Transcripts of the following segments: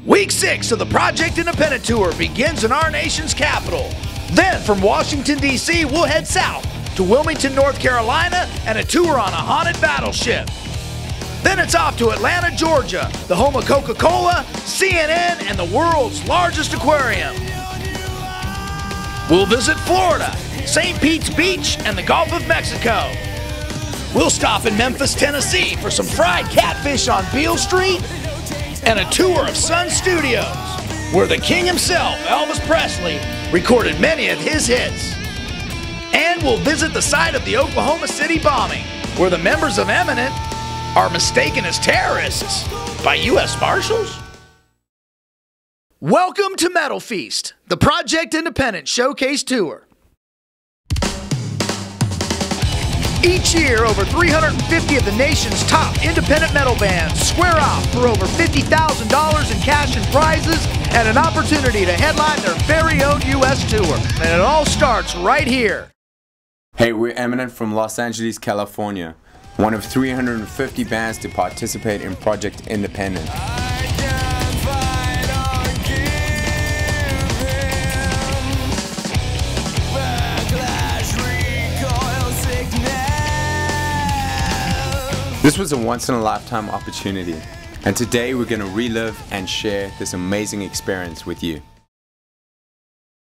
Week 6 of the Project Independent Tour begins in our nation's capital. Then from Washington, D.C., we'll head south to Wilmington, North Carolina, and a tour on a haunted battleship. Then it's off to Atlanta, Georgia, the home of Coca-Cola, CNN, and the world's largest aquarium. We'll visit Florida, St. Pete's Beach, and the Gulf of Mexico. We'll stop in Memphis, Tennessee for some fried catfish on Beale Street and a tour of Sun Studios, where the king himself, Elvis Presley, recorded many of his hits. And we'll visit the site of the Oklahoma City bombing, where the members of Eminent are mistaken as terrorists by U.S. Marshals. Welcome to Metal Feast, the Project Independent Showcase Tour. Each year, over 350 of the nation's top independent metal bands square off for over $50,000 in cash and prizes and an opportunity to headline their very own U.S. tour. And it all starts right here. Hey, we're Eminent from Los Angeles, California, one of 350 bands to participate in Project Independent. This was a once-in-a-lifetime opportunity, and today we're going to relive and share this amazing experience with you.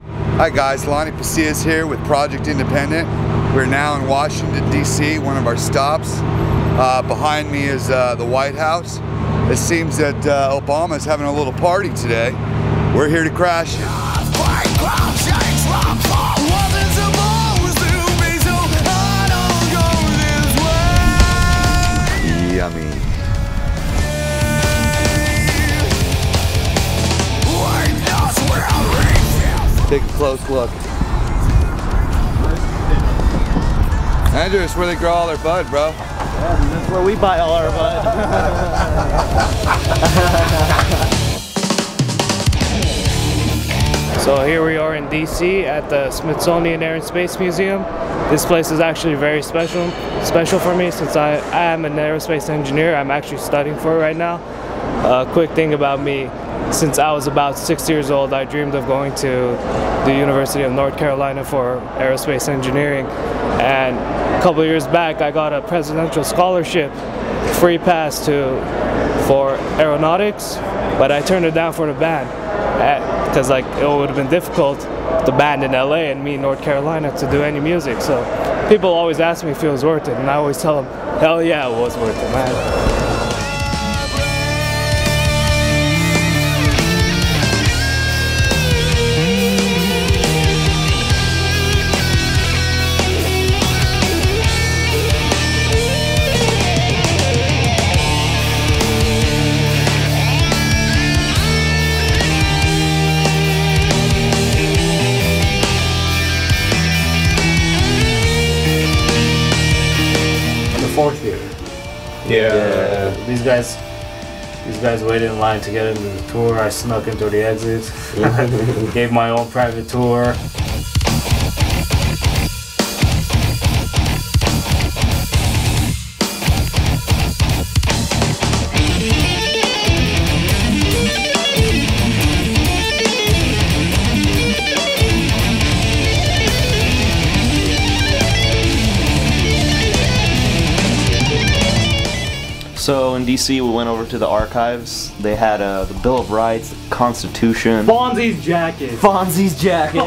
Hi guys, Lonnie Pasillas here with Project Independent. We're now in Washington, D.C., one of our stops. Behind me is the White House. It seems that Obama's having a little party today. We're here to crash it. Yummy. Take a close look. Andrew, it's where they grow all their bud, bro. Yeah, that's where we buy all our bud. So here we are in DC at the Smithsonian Air and Space Museum. This place is actually very special for me since I am an aerospace engineer. I'm actually studying for it right now. Quick thing about me, since I was about 6 years old, I dreamed of going to the University of North Carolina for aerospace engineering. And a couple of years back, I got a presidential scholarship, free pass for aeronautics, but I turned it down for the band. Because it would have been difficult, the band in LA and me in North Carolina, to do any music. So people always ask me if it was worth it, and I always tell them, hell yeah, it was worth it, man. Fourth theater. Yeah. These guys waited in line to get into the tour. I snuck into the exit. Gave my own private tour. So in DC, we went over to the archives. They had the Bill of Rights, the Constitution. Fonzie's jacket. Fonzie's jacket.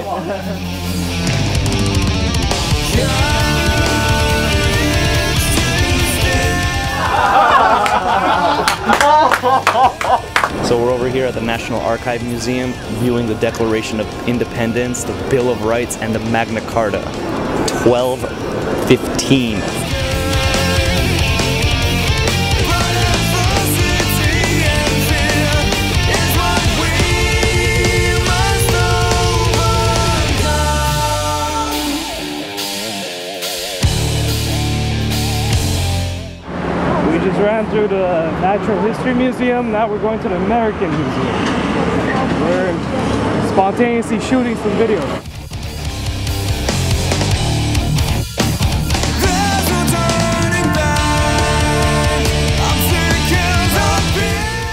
So we're over here at the National Archive Museum viewing the Declaration of Independence, the Bill of Rights, and the Magna Carta. 1215. We just ran through the Natural History Museum. Now we're going to the American Museum. We're spontaneously shooting some videos.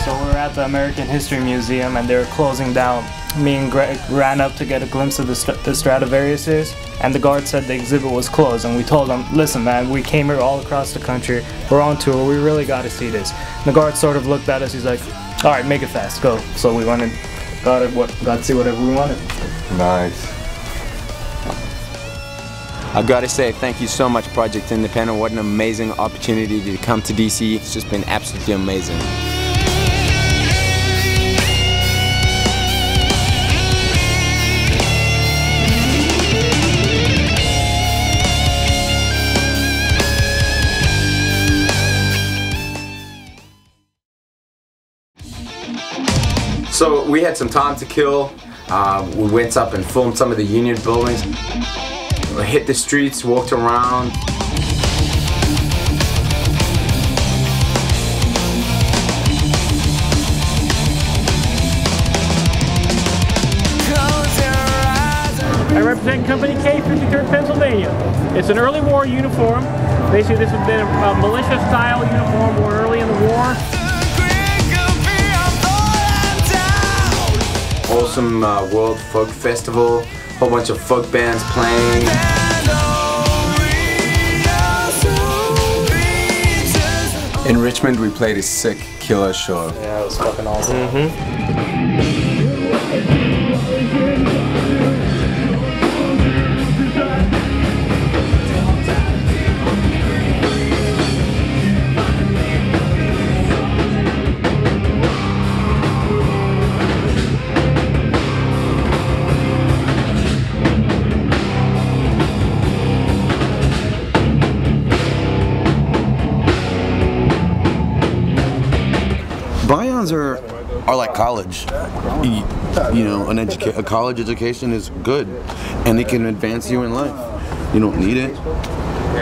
So we're at at the American History Museum and they were closing down. Me and Greg ran up to get a glimpse of the Stradivariuses, and the guard said the exhibit was closed, and we told him, listen man, we came here all across the country, we're on tour, we really got to see this. And the guard sort of looked at us, he's like, alright, make it fast, go. So we went and got to see whatever we wanted. Nice. I gotta say thank you so much, Project Independent. What an amazing opportunity to come to DC. It's just been absolutely amazing. So we had some time to kill. We went up and filmed some of the Union buildings. We hit the streets, walked around. I represent Company K, 53rd Pennsylvania. It's an early war uniform. Basically, this has been a militia-style uniform worn early in the war. Awesome World Folk Festival, whole bunch of folk bands playing. In Richmond, we played a sick killer show. Yeah, it was fucking awesome. Bions are like college. You know, a college education is good, and it can advance you in life. You don't need it.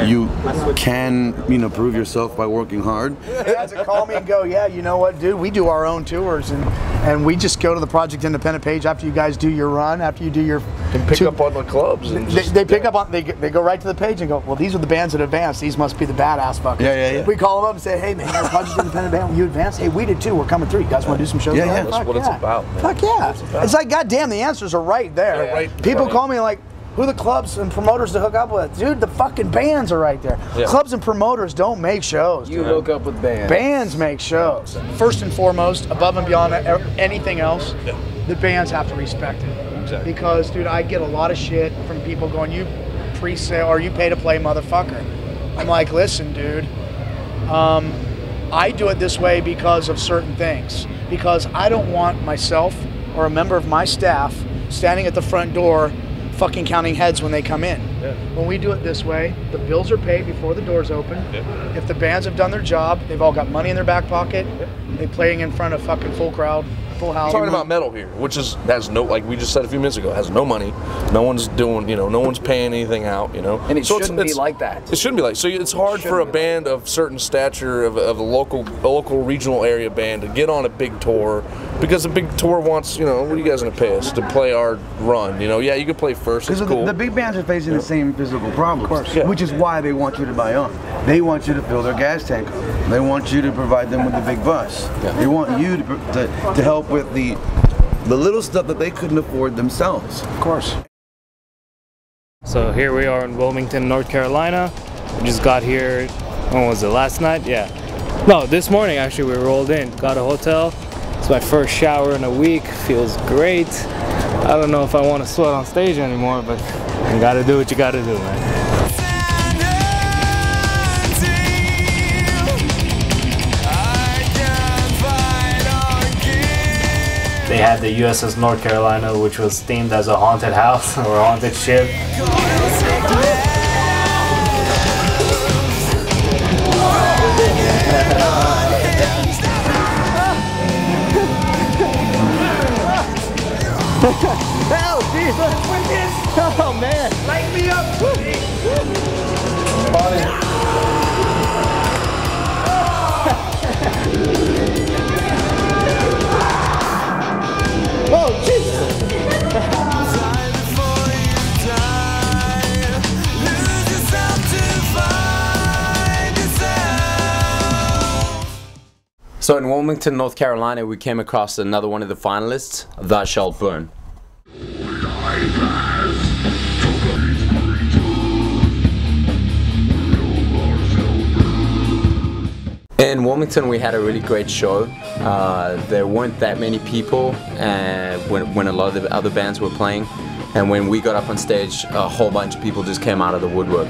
You can, prove yourself by working hard. Guys that call me and go, yeah, you know what, dude, we do our own tours, and we just go to the Project Independent page after you guys do your run, after you do your... And pick up on the clubs. And they pick up on, they go right to the page and go, well, these are the bands that advance, these must be the badass fuckers. Yeah. We call them up and say, hey man, you're a Project Independent band, you advance? Hey, we did too, we're coming through, you guys want to do some shows? Yeah. That's what it's about, man. Fuck yeah. It's like, goddamn, the answers are right there. Yeah, right. People call me like, who are the clubs and promoters to hook up with? Dude, the fucking bands are right there. Yeah. Clubs and promoters don't make shows. You hook up with bands. Bands make shows. First and foremost, above and beyond anything else, the bands have to respect it. Exactly. Because, dude, I get a lot of shit from people going, you pre-sale or you pay to play, motherfucker. I'm like, listen, dude, I do it this way because of certain things. Because I don't want myself or a member of my staff standing at the front door fucking counting heads when they come in. Yeah. When we do it this way, the bills are paid before the doors open. Yeah. If the bands have done their job, they've all got money in their back pocket. Yeah. They're playing in front of fucking full crowd, full house. Talking about metal here, which has no, like we just said a few minutes ago, has no money. No one's doing, no one's paying anything out, And it shouldn't be like that. It shouldn't be like. So it's hard for a band of certain stature, of a local regional area band to get on a big tour, because a big tour wants, what are you guys gonna pay us to play our run? Yeah, you can play first. It's cool. The big bands are facing the same physical problems, which is why they want you to buy on. They want you to fill their gas tank up. They want you to provide them with the big bus. Yeah. They want you to help with the little stuff that they couldn't afford themselves. Of course. So here we are in Wilmington, North Carolina. We just got here, when was it, last night? Yeah. No, this morning actually we rolled in, got a hotel. It's my first shower in a week, feels great. I don't know if I want to sweat on stage anymore, but you gotta do what you gotta do, man. They had the USS North Carolina, which was themed as a haunted house or a haunted ship. Hell, Jesus! Oh man! Light me up! Oh, Jesus! So in Wilmington, North Carolina, we came across another one of the finalists, Thou Shalt Burn. In Wilmington, we had a really great show. There weren't that many people when a lot of the other bands were playing. And when we got up on stage, a whole bunch of people just came out of the woodwork.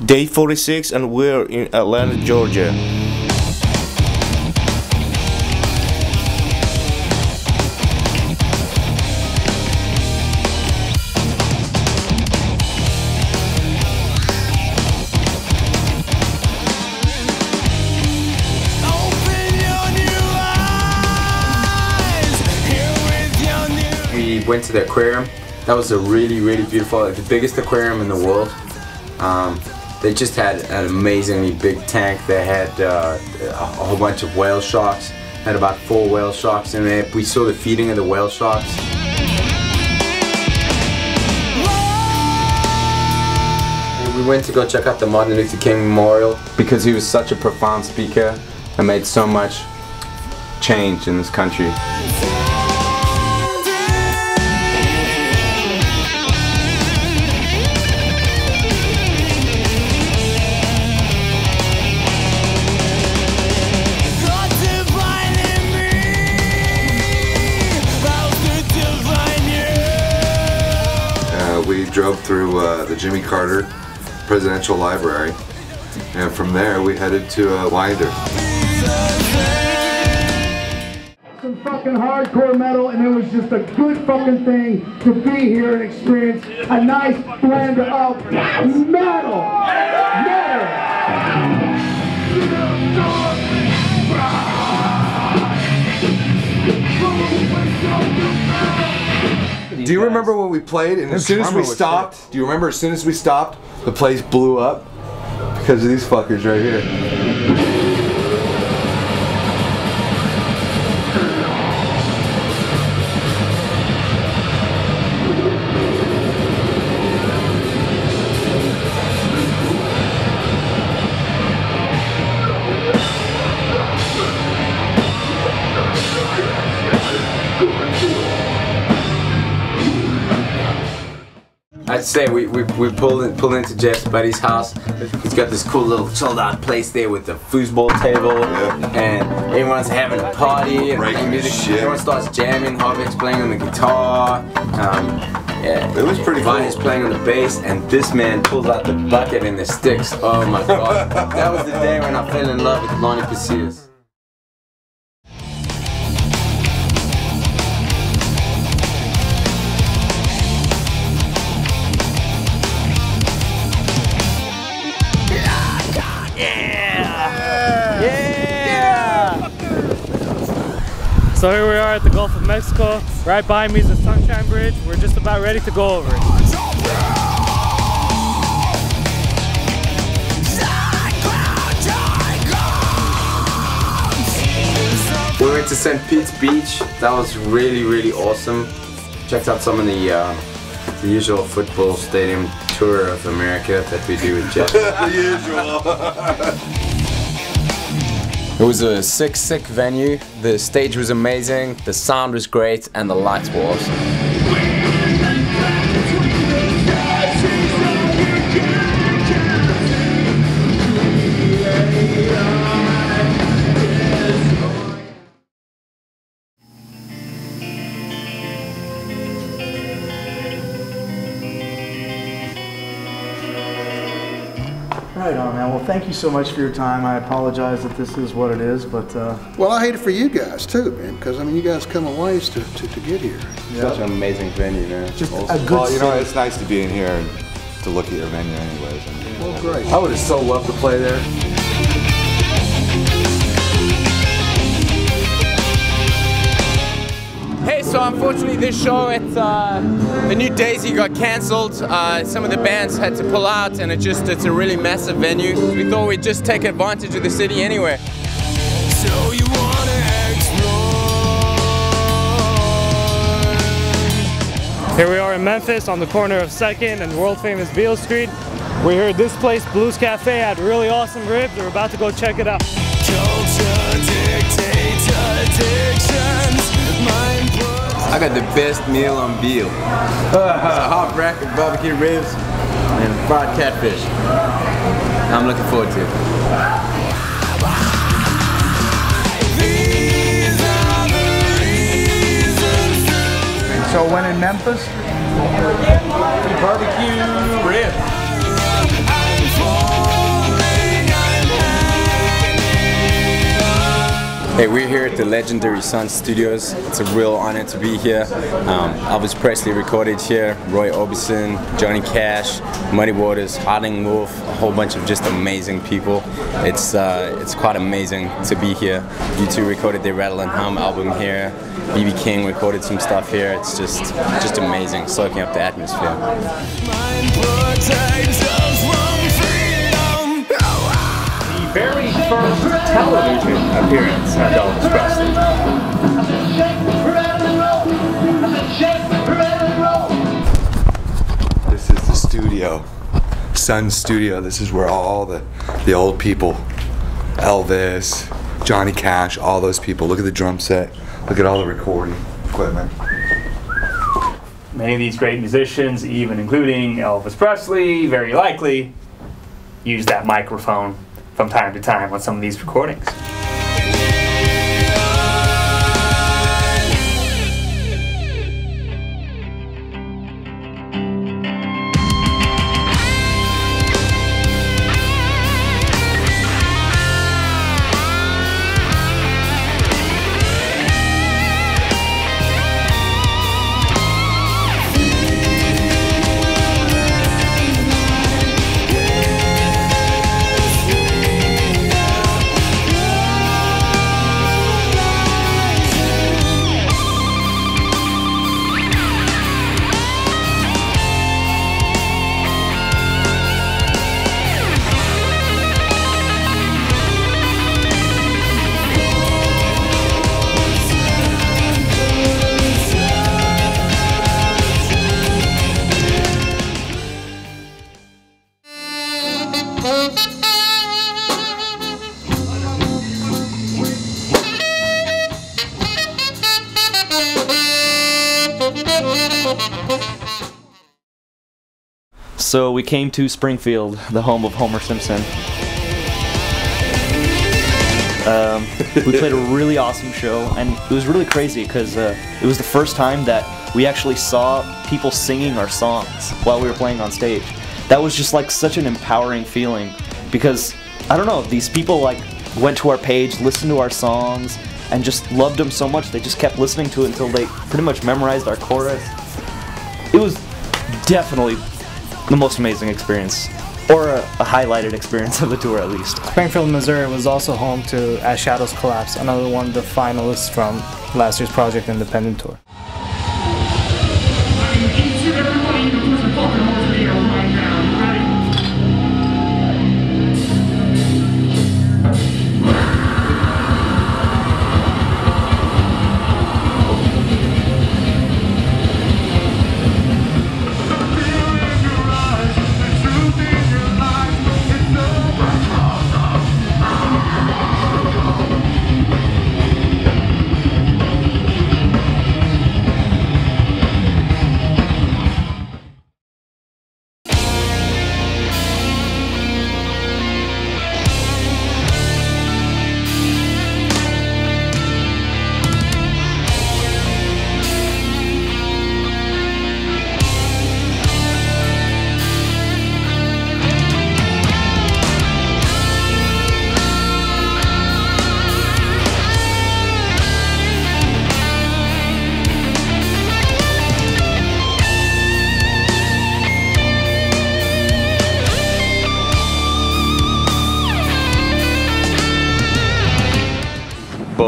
Day 46 and we're in Atlanta, Georgia. We went to the aquarium. That was a really, really beautiful, the biggest aquarium in the world. They just had an amazingly big tank. They had a whole bunch of whale sharks. Had about 4 whale sharks in there. We saw the feeding of the whale sharks. We went to go check out the Martin Luther King Memorial because he was such a profound speaker and made so much change in this country. We drove through the Jimmy Carter Presidential Library, and from there we headed to Winder. Some fucking hardcore metal, and it was just a good fucking thing to be here and experience a nice blend of metal. Do you remember when we played and as soon as we stopped, do you remember as soon as we stopped, the place blew up? Because of these fuckers right here. I'd say we pulled into Jeff's buddy's house. He's got this cool little chilled out place there with the foosball table, and everyone's having a party and playing music. Everyone starts jamming. Harvick's playing on the guitar. Yeah, it was pretty cool. Vine is playing on the bass, and this man pulls out the bucket and the sticks. Oh my god, that was the day when I fell in love with Lonnie Casillas. So here we are at the Gulf of Mexico. Right behind me is the Sunshine Bridge. We're just about ready to go over it. We went to St. Pete's Beach. That was really, really awesome. Checked out some of the usual football stadium tour of America that we do with Jeff. The usual. It was a sick venue. The stage was amazing, the sound was great, and the lights were awesome. Right on, man. Well, thank you so much for your time. I apologize that this is what it is, but... Well, I hate it for you guys, too, man, because, I mean, you guys come a ways to get here. Such an amazing venue, man. Just awesome. a good Well, you know, it's nice to be in here and to look at your venue anyways. Well, great. I would have so loved to play there. Hey, so unfortunately this show at the new Daisy got cancelled. Some of the bands had to pull out, and it's a really massive venue. We thought we'd just take advantage of the city anyway. So you wanna explore? Here we are in Memphis on the corner of 2nd and world famous Beale Street. We're here at this place, Blues Cafe, had really awesome ribs. We're about to go check it out. I got the best meal on Beale. A hot rack of barbecue ribs and fried catfish. I'm looking forward to it. So when in Memphis? Barbecue ribs. Hey, we're here at the legendary Sun Studios. It's a real honor to be here. Elvis Presley recorded here, Roy Orbison, Johnny Cash, Muddy Waters, Howlin' Wolf, a whole bunch of just amazing people. It's quite amazing to be here. U2 recorded their Rattle and Hum album here. B.B. King recorded some stuff here. It's just amazing, soaking up the atmosphere. Very first television appearance of Elvis Presley. This is the studio, Sun Studio. This is where all the old people, Elvis, Johnny Cash, all those people. Look at the drum set. Look at all the recording equipment. Many of these great musicians, even including Elvis Presley, very likely use that microphone from time to time on some of these recordings. So we came to Springfield, the home of Homer Simpson. We played a really awesome show, and it was really crazy because it was the first time that we actually saw people singing our songs while we were playing on stage. That was just like such an empowering feeling because, I don't know, these people like went to our page, listened to our songs, and just loved them so much they just kept listening to it until they pretty much memorized our chorus. It was definitely the most amazing experience, or a highlighted experience of the tour at least. Springfield, Missouri was also home to As Shadows Collapse, another one of the finalists from last year's Project Independent tour.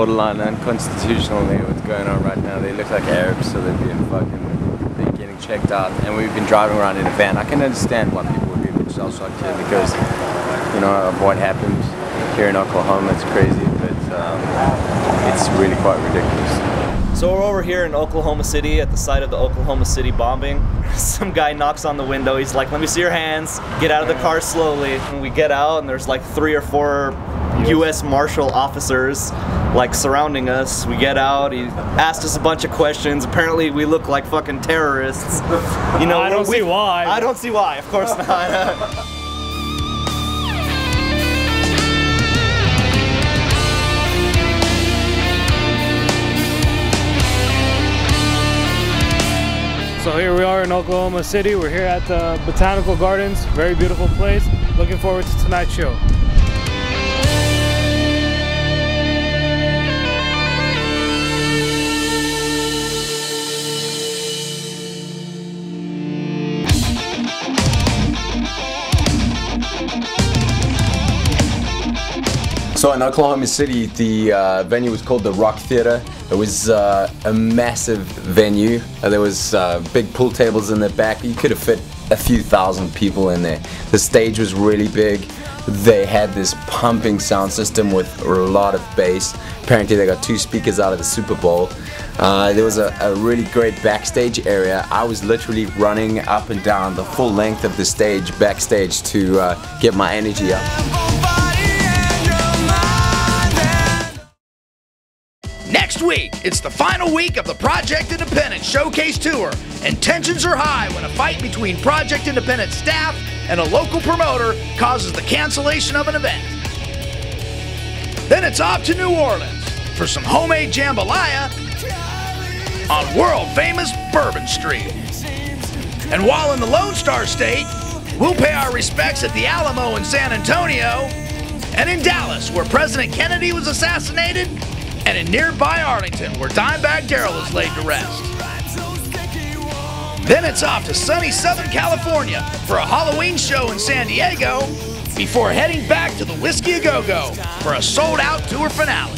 borderline unconstitutionally what's going on right now. They look like Arabs, so they're getting checked out. And we've been driving around in a van. I can understand why people would be a bit shell-shocked here because, you know, of what happened here in Oklahoma. It's crazy, but it's really quite ridiculous. So we're over here in Oklahoma City at the site of the Oklahoma City bombing. Some guy knocks on the window. He's like, "Let me see your hands. Get out of the car slowly." And we get out and there's like 3 or 4 U.S. Marshal officers like surrounding us. We get out. He asked us a bunch of questions. Apparently we look like fucking terrorists. You know, I don't see why. I don't see why. Of course not. So here we are in Oklahoma City. We're here at the Botanical Gardens. Very beautiful place. Looking forward to tonight's show. So in Oklahoma City, the venue was called the Rock Theater. It was a massive venue. There was big pool tables in the back. You could have fit a few thousand people in there. The stage was really big. They had this pumping sound system with a lot of bass. Apparently they got 2 speakers out of the Super Bowl. There was a really great backstage area. I was literally running up and down the full length of the stage backstage to get my energy up. Next week, it's the final week of the Project Independent Showcase Tour, and tensions are high when a fight between Project Independent staff and a local promoter causes the cancellation of an event. Then it's off to New Orleans for some homemade jambalaya on world-famous Bourbon Street. And while in the Lone Star State, we'll pay our respects at the Alamo in San Antonio, and in Dallas, where President Kennedy was assassinated, and in nearby Arlington, where Dimebag Darrell is laid to rest. Then it's off to sunny Southern California for a Halloween show in San Diego, before heading back to the Whisky A Go Go for a sold-out tour finale.